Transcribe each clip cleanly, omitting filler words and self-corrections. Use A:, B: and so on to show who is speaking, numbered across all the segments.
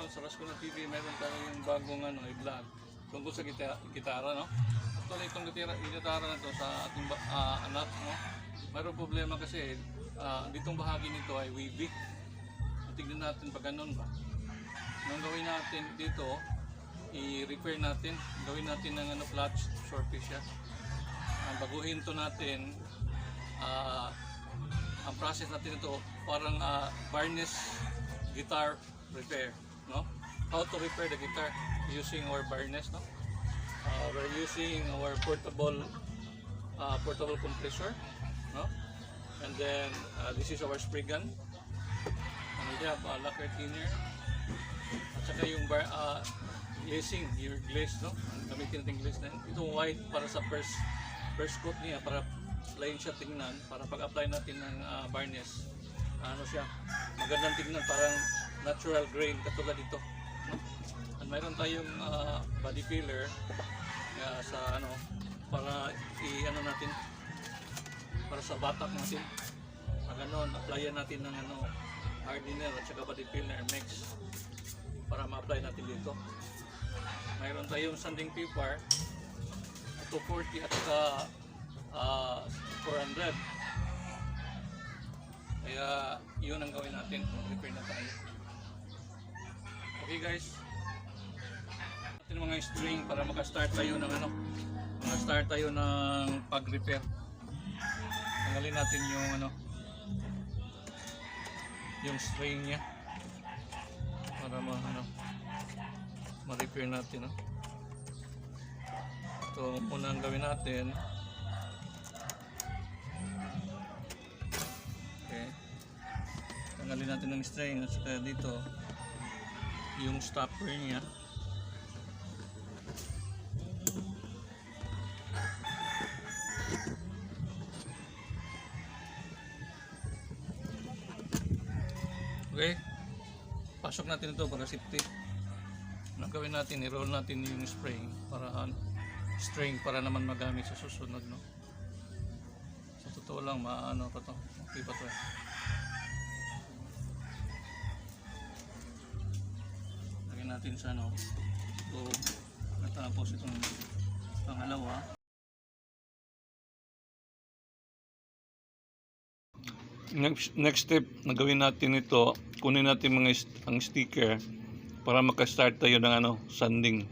A: ngayon sa Rascona TV, meron tayong bagong i-vlog tungkol sa gitara, no? Actually, itong gitara na to sa ating anak, no? Mayroong problema kasi ditong bahagi nito ay wavy. Tignan natin pag ganun ba. Nang gawin natin dito, i-repair natin, gawin natin ng flat shorty siya. Baguhin to natin, ang process natin ito parang varnish guitar repair, no? How to repair the guitar using our varnish, no? We're using our portable compressor, no? And then this is our spray gun, and we have lacquer thinner at saka yung glazing, your glaze, no? Gamitin natin glaze na ito white para sa first coat niya, para plain siya tingnan, para pag-apply natin ng varnish, siya magandang tingnan, parang natural grain katulad dito, no? At mayroon tayong body filler sa para natin, para sa batak natin, pag applyan natin ng hardener at saka body filler mix para ma-apply natin dito. Mayroon tayong sanding paper 240 at saka 400. Kaya yun ang gawin natin, repair na tayo. Okay guys, natin mga string para maka-start tayo ng maka-start tayo ng pag-repair. Tanggalin natin yung yung string niya para ma-repair natin, no? Ito muna ang gawin natin. Okay, tanggalin natin ng string at saka dito yung stopper niya. Okay, pasok natin ito para safety. Ang gawin natin, i-roll natin yung spring para string para naman magamit sa susunod, no? Sa totoo lang, maano pa to, okay pa to eh. Lagyan natin sa ito, natapos itong pangalawa. Next step na gawin natin ito, kunin natin ang sticker para maka-start tayo ng sanding.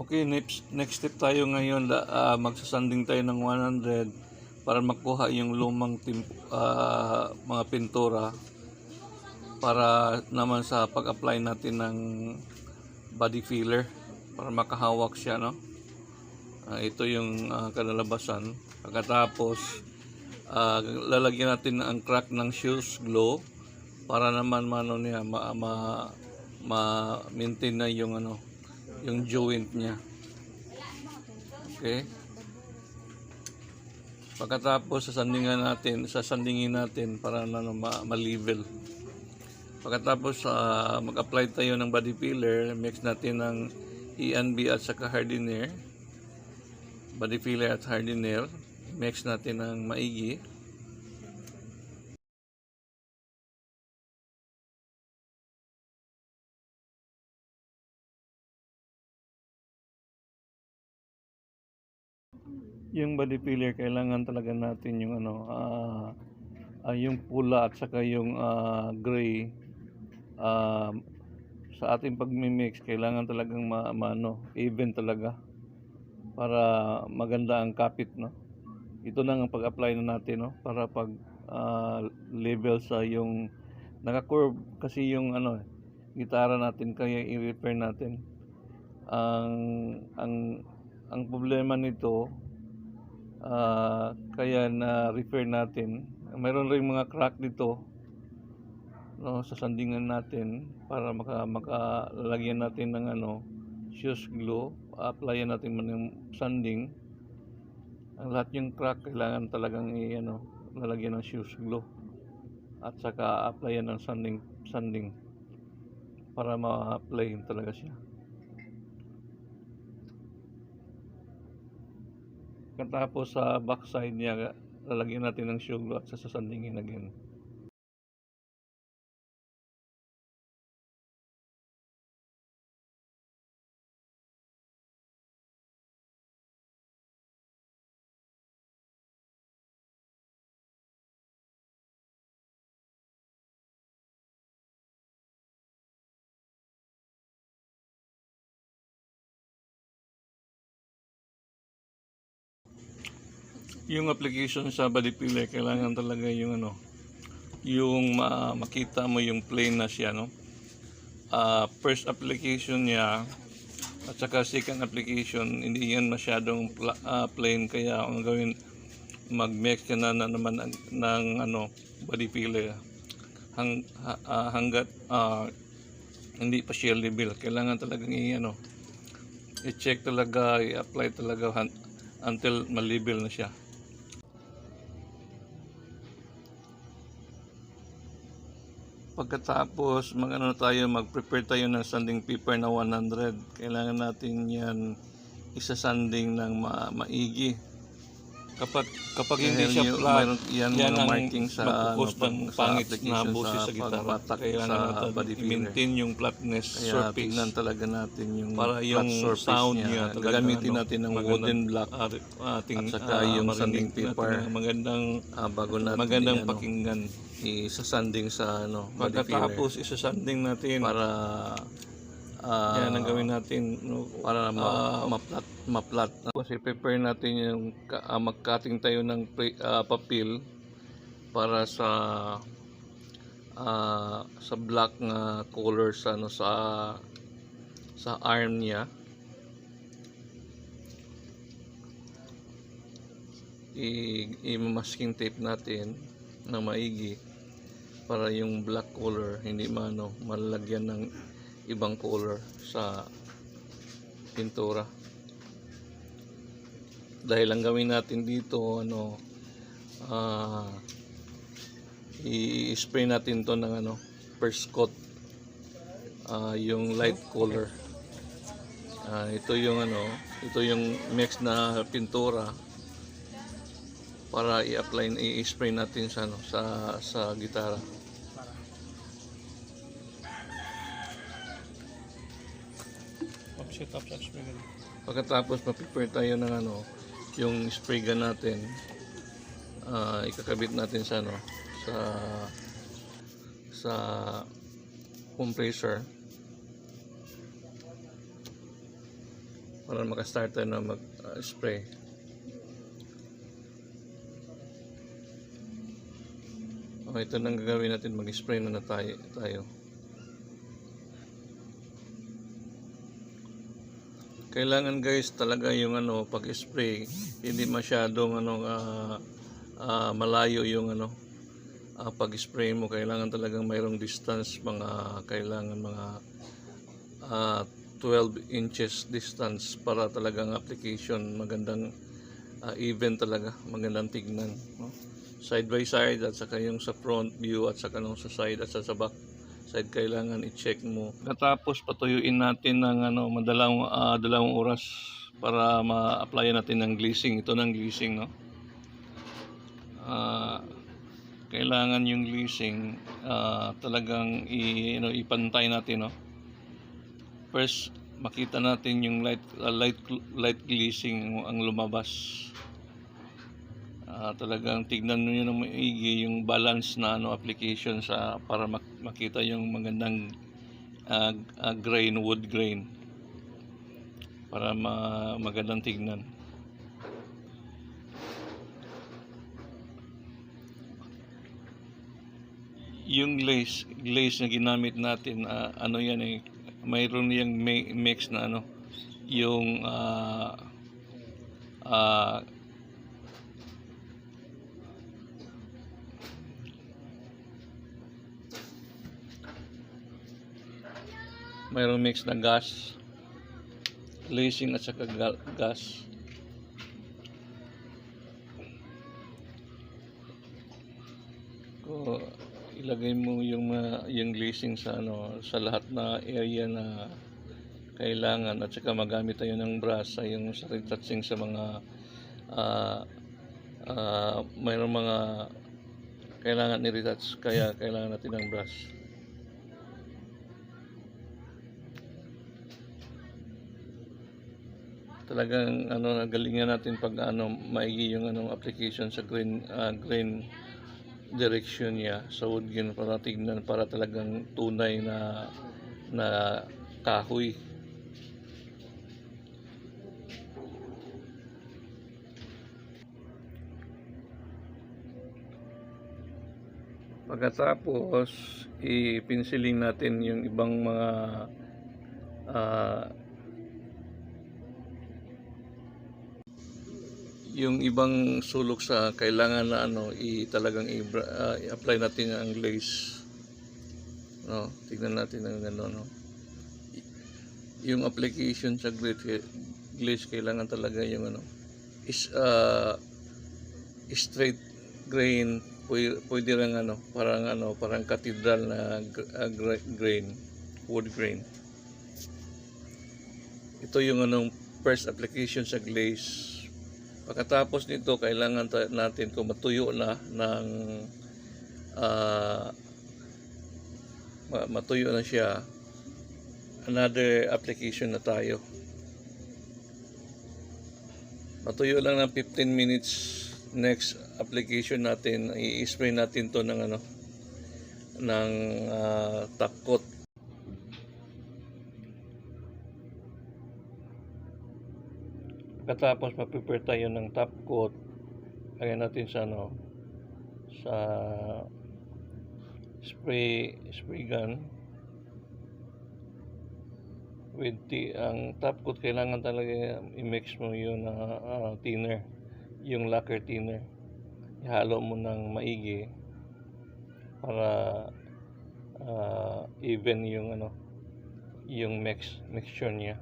A: Okay, next step tayo ngayon, magsasanding tayo ng 100 para makuha yung lumang mga pintura para naman sa pag-apply natin ng body filler para makahawak siya, no? Ito yung kalalabasan. Pagkatapos lalagyan natin ang crack ng shoes glue para naman niya ma-maintain na yung yung joint niya. Okay, pagkatapos sasandingin natin para ma-level. Pagkatapos mag-apply tayo ng body filler, mix natin ng ENB at saka hardener, body filler at hardener, mix natin ng maigi. Yung body filler, kailangan talaga natin yung yung pula at saka yung gray. Sa ating pagmi-mix, kailangan talagang even talaga para maganda ang kapit, no? Ito na ang pag-apply na natin, no? Para pag level sa yung naka-curve kasi yung gitara natin, kaya i-repair natin. Ang problema nito, kaya na repair natin, mayroon ring mga crack dito no, sa sandingan natin para makalagyan natin ng shoes glue, applyan natin man yung sanding. Ang lahat yung crack kailangan talagang lalagyan ng shoes glue at saka applyan ng sanding para ma-apply talaga siya. Katapos sa backside niya, lalagyan natin ng shoe glue at sasandingin again. Yung application sa body filler, kailangan talaga yung makita mo yung plain na siya, no? First application niya at saka second application, hindi yan masyadong plain, kaya ang gawin, mag-mix ka na naman ng body filler hanggat hindi pa siya level. Kailangan talagang i-check talaga, i-apply talaga until ma-level na siya. Pagkatapos mag-prepare tayo ng sanding paper na 100. Kailangan natin yan isa-sanding ng maigi. Kapag hindi siya flat, yan ang marking sa
B: ng pangit na boses sa gitara.
A: Kailangan natin i-maintain yung flatness surface.
B: Tingnan talaga natin yung
A: para yung sound niya,
B: gagamitin natin ng wooden block
A: at
B: saka yung sanding paper
A: magandang pakinggan.
B: Isa-sanding sa
A: Pagkatapos isa-sanding natin
B: para
A: yan ang gawin natin,
B: para ma-flat.
A: Kasi prepare natin yung mag-cutting tayo ng papel para sa black na color sa arm niya. I-masking tape natin na maigi para yung black color hindi malalagyan ng ibang color sa pintura. Dahil ang gawin natin dito i-spray natin to ng first coat, yung light color. Ito yung mix na pintura para i-apply, i-spray natin sa gitara. Pagkatapos ma-prepare tayo ng yung spray gun natin, ikakabit natin sa compressor para makastart tayo na mag-spray. Ito nang gagawin natin, mag-spray na tayo. Kailangan guys talaga yung pag-spray, hindi masyadong malayo yung pag-spray mo. Kailangan talagang mayroong distance, kailangan mga 12 inches distance para talagang application magandang even talaga, magandang tignan, no? Side by side at saka yung sa front view at saka sa side at sa back side, kailangan i-check mo. Katapos patuyuin natin ng dalawang oras para ma-applyan natin ng glazing. Ito ng glazing, no? Kailangan yung glazing talagang ipantay natin, no? First, makita natin yung light glazing ang lumabas. Talagang tignan niyo ng maigi yung balance na application para makita yung magandang grain, wood grain, para magandang tignan. Yung glaze na ginamit natin, mayroon yung mix na yung
B: mayroong mix na gas, glazing at saka gas. Ko ilagay mo yung glazing sa sa lahat na area na kailangan, at saka magamit tayo ng brush sa yung sa retouching sa mga mayroong mga kailangan i-retouch, kaya kailangan natin ng brush. Talagang nagalingan natin pag maigi yung application sa grain direction niya sa wood grain, para tignan, para talagang tunay na kahoy. Pagkatapos ipinsiling natin yung ibang mga yung ibang sulok sa kailangan na talagang i-apply natin ang glaze. Tignan natin ang yung application sa glaze kailangan talaga yung straight grain, pwede lang parang cathedral na grain, wood grain. Ito yung first application sa glaze. Pagkatapos nito, kailangan natin, kung matuyo na matuyo na siya, another application na tayo. Matuyo lang ng 15 minutes. Next application natin, i-spray natin to ng top coat. Pagkatapos mag-prepare tayo ng top coat, lagyan natin sa sa spray gun with ang top coat. Kailangan talaga i-mix mo yung thinner, yung lacquer thinner. Ihalo mo ng maigi para even yung mixture niya.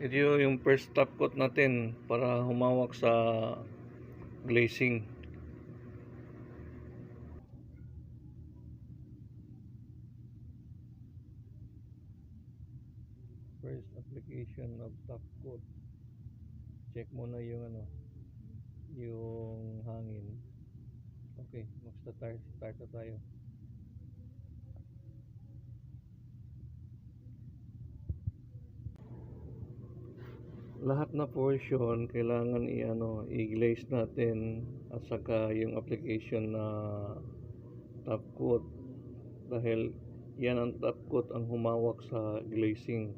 B: Ito yung first top coat natin para humawak sa glazing. First application of top coat. Check muna yung yung hangin. Okay, start na tayo. Lahat na portion kailangan i-glaze natin, at saka yung application na top coat, dahil yan ang top coat ang humawak sa glazing.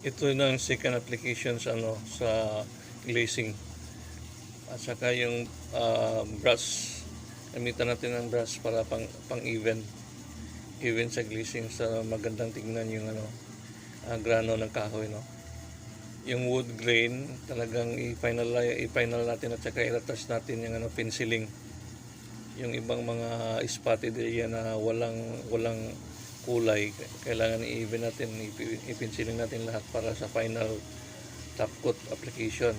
B: Ito na ang second application sa glazing. At saka yung brush. Gamitan natin ang brush para pang even sa glazing, sa magandang tingnan yung grano ng kahoy, no. Yung wood grain talagang i-final natin, at saka i-retouch natin yung penciling. Yung ibang mga spotted area na walang kulay, kailangan i-even natin, i-penciling natin lahat para sa final top coat application.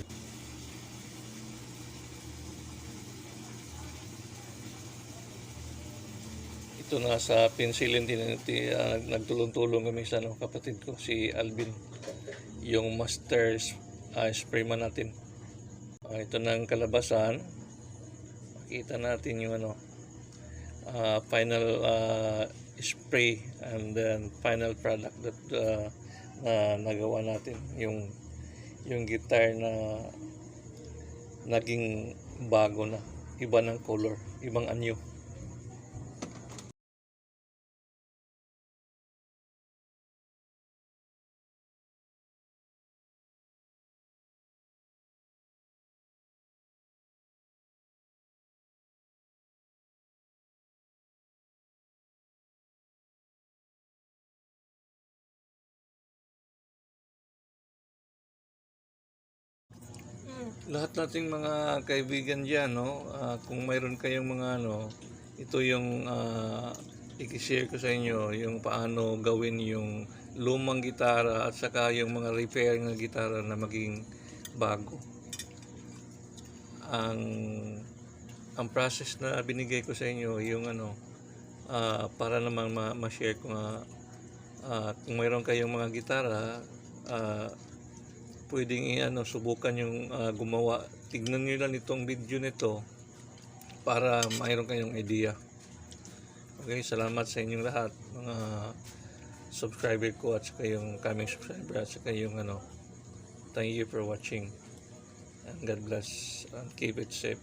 B: Ito na sa pencilin din, nagtulong-tulong kami sa kapatid ko, si Alvin, yung master sprayman natin. Ito na ang kalabasan. Makita natin yung final spray and then final product that na nagawa natin, yung guitar na naging bago na, iba ng color, ibang anyo. Lahat nating mga kaibigan dyan, no? Kung mayroon kayong mga ito yung i-share ko sa inyo, yung paano gawin yung lumang gitara at saka yung mga repair ng gitara na maging bago. Ang process na binigay ko sa inyo, yung para naman ma-share ko nga, kung mayroon kayong mga gitara, pwedeng subukan yung gumawa. Tignan nyo lang itong video nito para mayroon kayong idea. Okay, salamat sa inyong lahat, mga subscriber ko at saka yung coming subscriber at saka yung thank you for watching, and God bless and keep it safe.